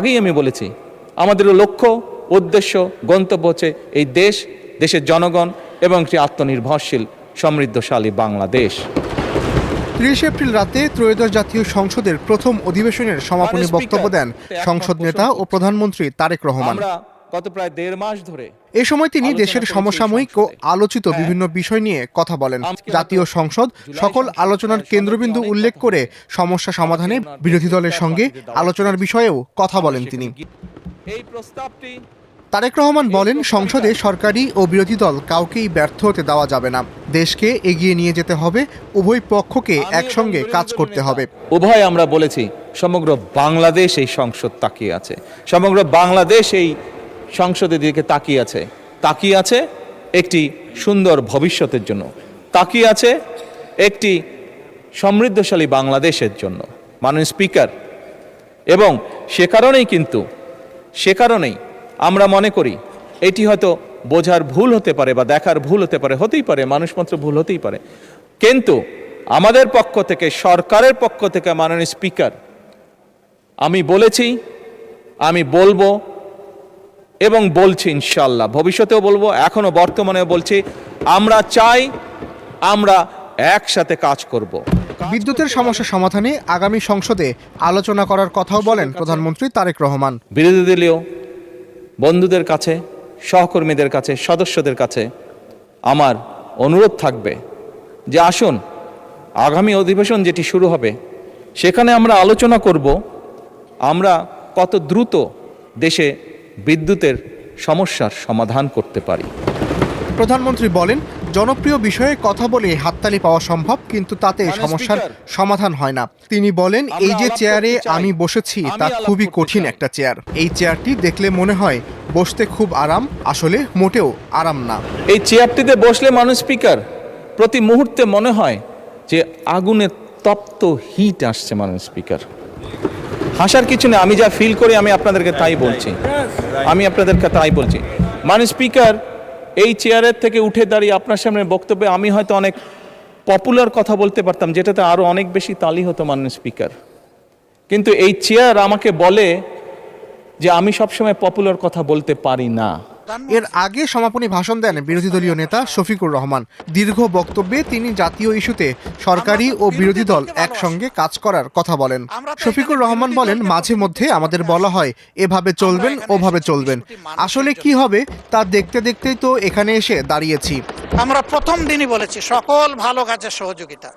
আগেই আমি বলেছি, আমাদের লক্ষ্য, উদ্দেশ্য, গন্তব্য হচ্ছে এই দেশ, দেশের জনগণ এবং একটি আত্মনির্ভরশীল সমৃদ্ধশালী বাংলাদেশ। ৩০ এপ্রিল রাতে ত্রয়োদশ জাতীয় সংসদের প্রথম অধিবেশনের সমাপনী বক্তব্য দেন সংসদ নেতা ও প্রধানমন্ত্রী তারেক রহমান। গত প্রায় ১.৫ মাস ধরে এ সময় তিনি দেশের সমসাময়িক ও আলোচিত বিভিন্ন বিষয় নিয়ে কথা বলেন। জাতীয় সংসদ সকল আলোচনার কেন্দ্রবিন্দু উল্লেখ করে সমস্যা সমাধানে বিরোধী দলের সঙ্গে আলোচনার বিষয়েও কথা বলেন তিনি। এই প্রস্তাবটি তারেক রহমান বলেন, সংসদে সরকারি ও বিরোধী দল কাউকেই ব্যর্থ হতে দেওয়া যাবে না। দেশকে এগিয়ে নিয়ে যেতে হবে, উভয় পক্ষকে একসঙ্গে কাজ করতে হবে। উভয় আমরা বলেছি, সমগ্র বাংলাদেশ এই সংসদ তাকিয়ে আছে, সমগ্র বাংলাদেশ এই সংসদের দিকে তাকিয়ে আছে একটি সুন্দর ভবিষ্যতের জন্য, তাকিয়ে আছে একটি সমৃদ্ধশালী বাংলাদেশের জন্য, মাননীয় স্পিকার। এবং সে কারণেই আমরা মনে করি এটি হয়তো বোঝার ভুল হতে পারে বা দেখার ভুল হতে পারে, হতেই পারে, মানুষ মাত্র ভুল হতেই পারে, কিন্তু আমাদের পক্ষ থেকে, সরকারের পক্ষ থেকে মাননীয় স্পিকার, আমি বলেছি, আমি বলবো এবং বলছি, ইনশাআল্লাহ ভবিষ্যতেও বলবো, এখনো বর্তমানেও বলছি, আমরা চাই আমরা একসাথে কাজ করব। বিদ্যুতের সমস্যা সমাধানে আগামী সংসদে আলোচনা করার কথাও বলেন প্রধানমন্ত্রী তারেক রহমান। বিরোধী দলীয় বন্ধুদের কাছে, সহকর্মীদের কাছে, সদস্যদের কাছে আমার অনুরোধ থাকবে যে আসুন, আগামী অধিবেশন যেটি শুরু হবে সেখানে আমরা আলোচনা করব আমরা কত দ্রুত দেশে বিদ্যুতের সমস্যার সমাধান করতে পারি। প্রধানমন্ত্রী বলেন, জনপ্রিয় বিষয়ে কথা বলে হাততালি পাওয়া সম্ভব, কিন্তু তাতে সমস্যার সমাধান হয় না। তিনি বলেন, এই যে চেয়ারে আমি বসেছি তা খুবই কঠিন একটা চেয়ার। এই চেয়ারটি দেখলে মনে হয় বসতে খুব আরাম, আসলে মোটেও আরাম না। এই চেয়ারটিতে বসলে মাননীয় স্পিকার প্রতি মুহূর্তে মনে হয় যে আগুনের তপ্ত হিট আসছে। মাননীয় স্পিকার, হাসার কিছু নেই, আমি যা ফিল করি আমি আপনাদেরকে তাই বলছি, মাননীয় স্পিকার, এই চেয়ারের থেকে উঠে দাঁড়িয়ে আপনার সামনে বক্তব্যে আমি হয়তো অনেক পপুলার কথা বলতে পারতাম, যেটাতে আরো অনেক বেশি তালি হতো মাননীয় স্পিকার, কিন্তু এই চেয়ার আমাকে বলে যে আমি সবসময় পপুলার কথা বলতে পারি না। এর আগে সমাপনী ভাষণ দেন বিরোধী দলীয় নেতা শফিকুর রহমান। দীর্ঘ বক্তব্যে তিনি জাতীয় ইস্যুতে সরকারি ও বিরোধী দল একসঙ্গে কাজ করার কথা বলেন। শফিকুর রহমান বলেন, মাঝে মধ্যে আমাদের বলা হয় এভাবে চলবেন, ওভাবে চলবেন, আসলে কি হবে তা দেখতে দেখতেই তো এখানে এসে দাঁড়িয়েছি। আমরা প্রথম দিনই বলেছি সকল ভালো কাজের সহযোগিতা,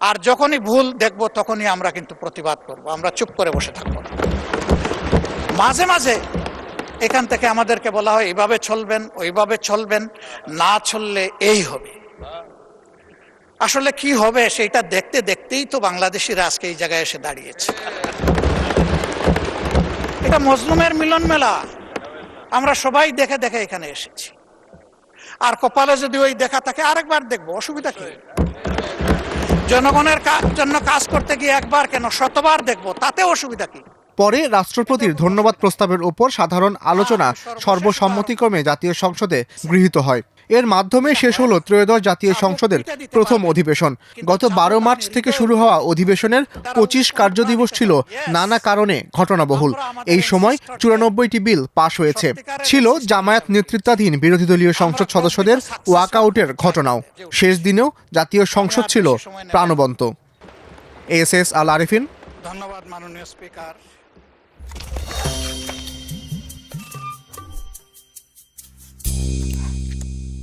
আর যখনই ভুল দেখব তখনই আমরা কিন্তু প্রতিবাদ করব, আমরা চুপ করে বসে থাকবো না। মাঝে মাঝে এখান থেকে আমাদেরকে বলা হয় এইভাবে চলবেন, ওইভাবে চলবেন, না চললে এই হবে। আসলে কি হবে সেটা দেখতে দেখতেই তো বাংলাদেশিরা আজকে এই জায়গায় এসে দাঁড়িয়েছে। এটা মজলুমের মিলন মেলা, আমরা সবাই দেখে দেখে এখানে এসেছি। আর কপালে যদি ওই দেখা থাকে আরেকবার দেখবো, অসুবিধা কি? জনগণের জন্য কাজ করতে গিয়ে একবার কেন, শতবার দেখবো, তাতে অসুবিধা কি? পরে রাষ্ট্রপতির ধন্যবাদ প্রস্তাবের উপর সাধারণ আলোচনা সর্বসম্মতিক্রমে জাতীয় সংসদে গৃহীত হয়। এর মাধ্যমে শেষ হলো ত্রয়োদশ জাতীয় সংসদের প্রথম অধিবেশন। গত 12 মার্চ থেকে শুরু হওয়া অধিবেশনের 25 কার্যদিবস ছিল নানা কারণে ঘটনাবহুল। এই সময় 94টি বিল পাশ হয়েছে। ছিল জামায়াত নেতৃত্বাধীন বিরোধী দলীয় সংসদ সদস্যদের ওয়াকআউটের ঘটনাও। শেষ দিনেও জাতীয় সংসদ ছিল প্রাণবন্ত। এস আল আরিফিন। ধন্যবাদ মাননীয় স্পিকার।